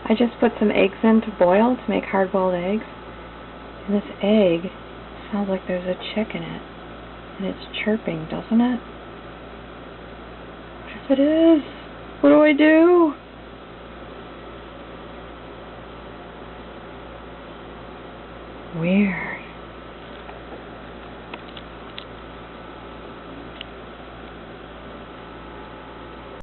I just put some eggs in to boil to make hard-boiled eggs. And this egg sounds like there's a chick in it. And it's chirping, doesn't it? What if it is? What do I do? Weird.